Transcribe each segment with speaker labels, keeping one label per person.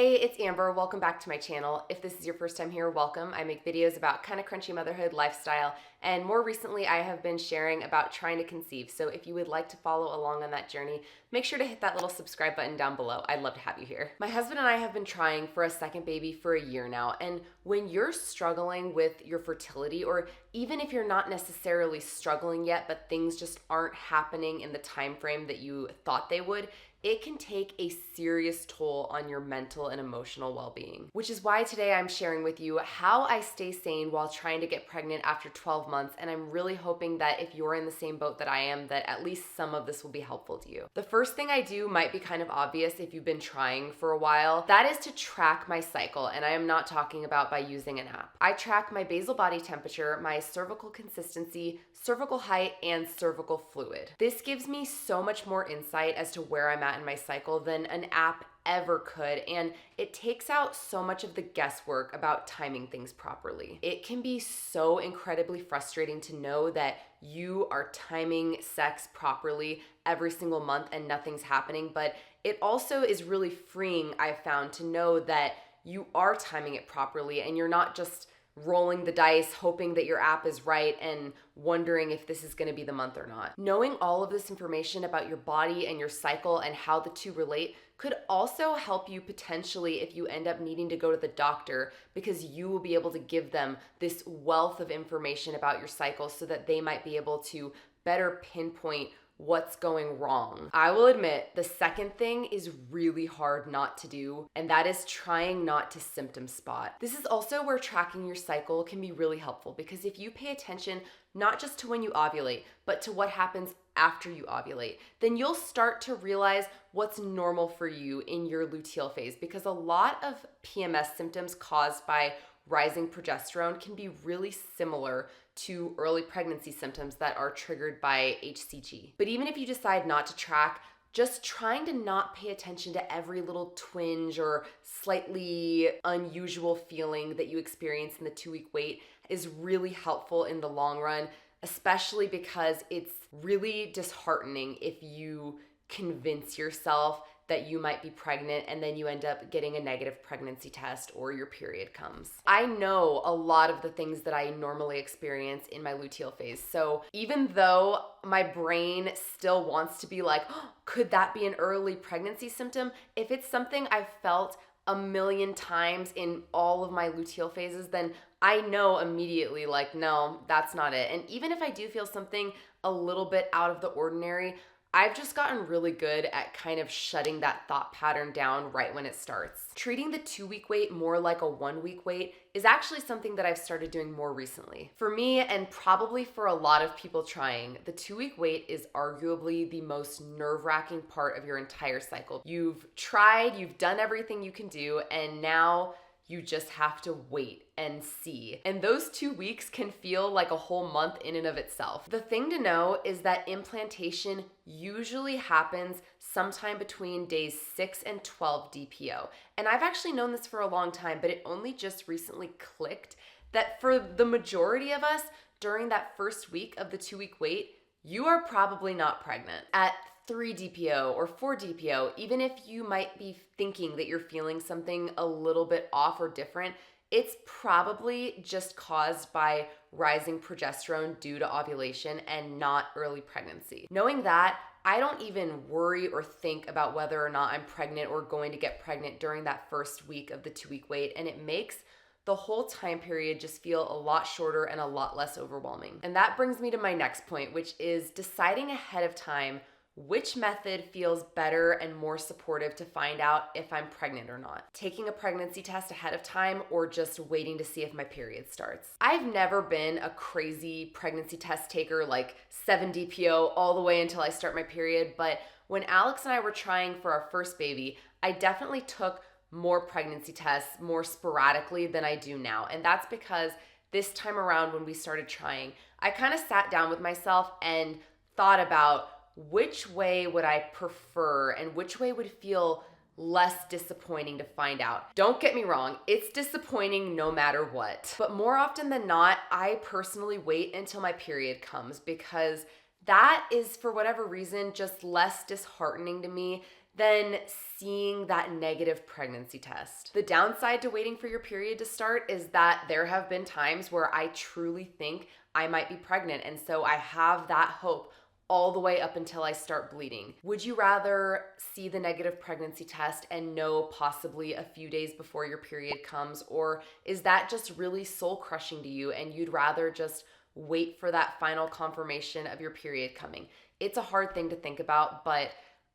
Speaker 1: Hey, it's Amber. Welcome back to my channel. If this is your first time here, welcome. I make videos about kind of crunchy motherhood, lifestyle, and more recently I have been sharing about trying to conceive. So if you would like to follow along on that journey, make sure to hit that little subscribe button down below. I'd love to have you here. My husband and I have been trying for a second baby for a year now, and when you're struggling with your fertility, or even if you're not necessarily struggling yet, but things just aren't happening in the time frame that you thought they would, it can take a serious toll on your mental and emotional well-being. Which is why today I'm sharing with you how I stay sane while trying to get pregnant after 12 months, and I'm really hoping that if you're in the same boat that I am, that at least some of this will be helpful to you. The first thing I do might be kind of obvious if you've been trying for a while. That is to track my cycle, and I am not talking about by using an app. I track my basal body temperature, my cervical consistency, cervical height, and cervical fluid. This gives me so much more insight as to where I'm at in my cycle than an app ever could, and it takes out so much of the guesswork about timing things properly. It can be so incredibly frustrating to know that you are timing sex properly every single month and nothing's happening, but it also is really freeing, I've found, to know that you are timing it properly and you're not just rolling the dice, hoping that your app is right and wondering if this is going to be the month or not. Knowing all of this information about your body and your cycle and how the two relate could also help you potentially if you end up needing to go to the doctor, because you will be able to give them this wealth of information about your cycle so that they might be able to better pinpoint what's going wrong. I will admit the second thing is really hard not to do, and that is trying not to symptom spot. This is also where tracking your cycle can be really helpful, because if you pay attention not just to when you ovulate, but to what happens after you ovulate, then you'll start to realize what's normal for you in your luteal phase, because a lot of PMS symptoms caused by rising progesterone can be really similar to early pregnancy symptoms that are triggered by HCG. But even if you decide not to track, just trying to not pay attention to every little twinge or slightly unusual feeling that you experience in the 2-week wait is really helpful in the long run, especially because it's really disheartening if you convince yourself that you might be pregnant and then you end up getting a negative pregnancy test or your period comes. I know a lot of the things that I normally experience in my luteal phase. So even though my brain still wants to be like, oh, could that be an early pregnancy symptom? If it's something I've felt a million times in all of my luteal phases, then I know immediately, like, no, that's not it. And even if I do feel something a little bit out of the ordinary, I've just gotten really good at kind of shutting that thought pattern down right when it starts. Treating the 2-week wait more like a 1-week wait is actually something that I've started doing more recently. For me, and probably for a lot of people trying, the 2-week wait is arguably the most nerve-wracking part of your entire cycle. You've tried, you've done everything you can do, and now you just have to wait and see. And those 2 weeks can feel like a whole month in and of itself. The thing to know is that implantation usually happens sometime between days 6 and 12 DPO. And I've actually known this for a long time, but it only just recently clicked that for the majority of us, during that first week of the 2-week wait, you are probably not pregnant. At 3 DPO or 4 DPO, even if you might be thinking that you're feeling something a little bit off or different, it's probably just caused by rising progesterone due to ovulation and not early pregnancy. Knowing that, I don't even worry or think about whether or not I'm pregnant or going to get pregnant during that first week of the 2-week wait, and it makes the whole time period just feel a lot shorter and a lot less overwhelming. And that brings me to my next point, which is deciding ahead of time which method feels better and more supportive to find out if I'm pregnant or not. Taking a pregnancy test ahead of time or just waiting to see if my period starts. I've never been a crazy pregnancy test taker, like 7 DPO all the way until I start my period, but when Alex and I were trying for our first baby, I definitely took more pregnancy tests more sporadically than I do now. And that's because this time around when we started trying, I kind of sat down with myself and thought about which way would I prefer and which way would feel less disappointing to find out. Don't get me wrong, it's disappointing no matter what. But more often than not, I personally wait until my period comes, because that is, for whatever reason, just less disheartening to me than seeing that negative pregnancy test. The downside to waiting for your period to start is that there have been times where I truly think I might be pregnant, and so I have that hope all the way up until I start bleeding. Would you rather see the negative pregnancy test and know possibly a few days before your period comes, or is that just really soul crushing to you and you'd rather just wait for that final confirmation of your period coming? It's a hard thing to think about, but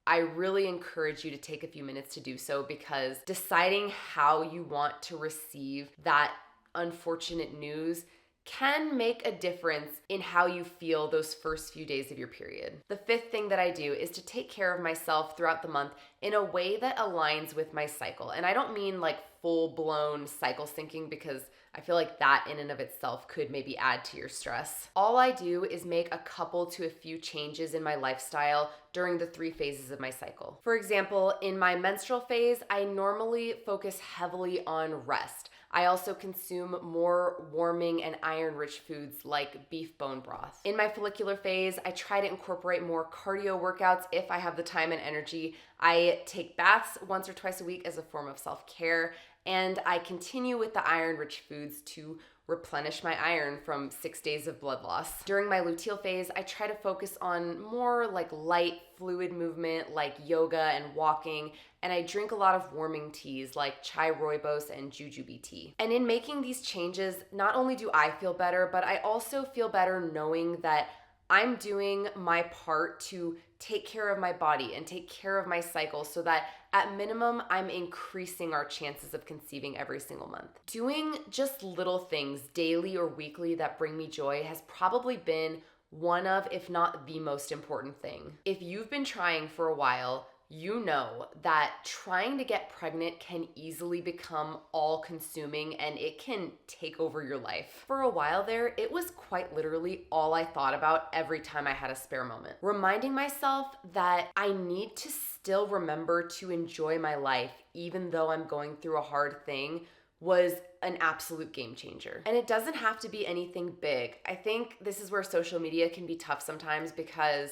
Speaker 1: I really encourage you to take a few minutes to do so, because deciding how you want to receive that unfortunate news can make a difference in how you feel those first few days of your period. The fifth thing that I do is to take care of myself throughout the month in a way that aligns with my cycle. And I don't mean like full-blown cycle syncing, because I feel like that in and of itself could maybe add to your stress. All I do is make a couple to a few changes in my lifestyle during the 3 phases of my cycle. For example, in my menstrual phase, I normally focus heavily on rest. I also consume more warming and iron-rich foods like beef bone broth. In my follicular phase, I try to incorporate more cardio workouts if I have the time and energy. I take baths once or twice a week as a form of self-care, and I continue with the iron-rich foods to replenish my iron from 6 days of blood loss. During my luteal phase, I try to focus on more like light fluid movement like yoga and walking, and I drink a lot of warming teas like chai rooibos and jujube tea. And in making these changes, not only do I feel better, but I also feel better knowing that I'm doing my part to take care of my body and take care of my cycle, so that at minimum, I'm increasing our chances of conceiving every single month. Doing just little things daily or weekly that bring me joy has probably been one of, if not the most important thing. If you've been trying for a while, you know that trying to get pregnant can easily become all-consuming and it can take over your life. For a while there, it was quite literally all I thought about every time I had a spare moment. Reminding myself that I need to still remember to enjoy my life even though I'm going through a hard thing was an absolute game changer. And it doesn't have to be anything big. I think this is where social media can be tough sometimes, because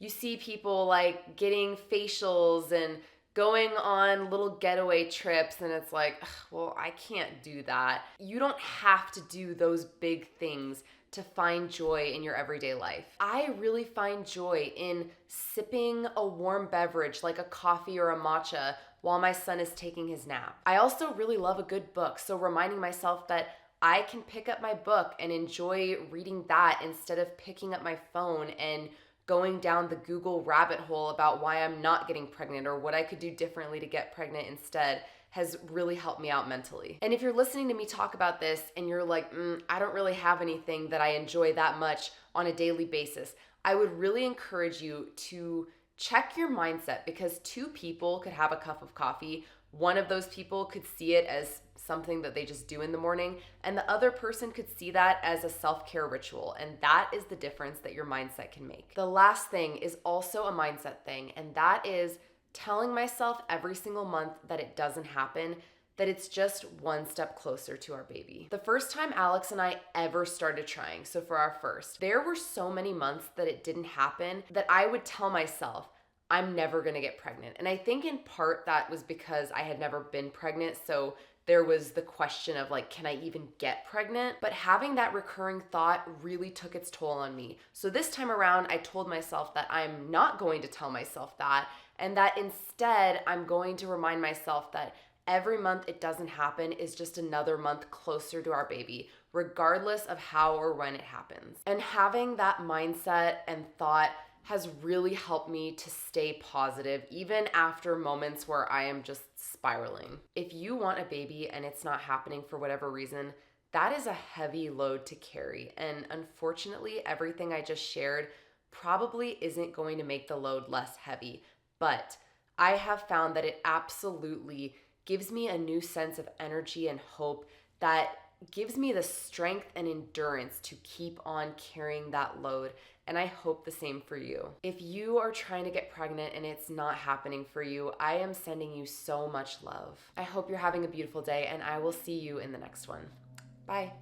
Speaker 1: you see people like getting facials and going on little getaway trips, and it's like, ugh, well, I can't do that. You don't have to do those big things to find joy in your everyday life. I really find joy in sipping a warm beverage like a coffee or a matcha while my son is taking his nap. I also really love a good book, so reminding myself that I can pick up my book and enjoy reading that instead of picking up my phone and going down the Google rabbit hole about why I'm not getting pregnant or what I could do differently to get pregnant instead has really helped me out mentally. And if you're listening to me talk about this and you're like, I don't really have anything that I enjoy that much on a daily basis, I would really encourage you to check your mindset, because 2 people could have a cup of coffee. One of those people could see it as something that they just do in the morning, and the other person could see that as a self-care ritual, and that is the difference that your mindset can make. The last thing is also a mindset thing, and that is telling myself every single month that it doesn't happen, that it's just one step closer to our baby. The first time Alex and I ever started trying, so for our first, there were so many months that it didn't happen that I would tell myself, I'm never gonna get pregnant. And I think in part that was because I had never been pregnant, so there was the question of like, can I even get pregnant? But having that recurring thought really took its toll on me. So this time around, I told myself that I'm not going to tell myself that, and that instead I'm going to remind myself that every month it doesn't happen is just another month closer to our baby, regardless of how or when it happens. And having that mindset and thought has really helped me to stay positive even after moments where I am just spiraling. If you want a baby and it's not happening for whatever reason, that is a heavy load to carry. And unfortunately, everything I just shared probably isn't going to make the load less heavy. But I have found that it absolutely gives me a new sense of energy and hope that gives me the strength and endurance to keep on carrying that load. And I hope the same for you. If you are trying to get pregnant and it's not happening for you, I am sending you so much love. I hope you're having a beautiful day, and I will see you in the next one. Bye.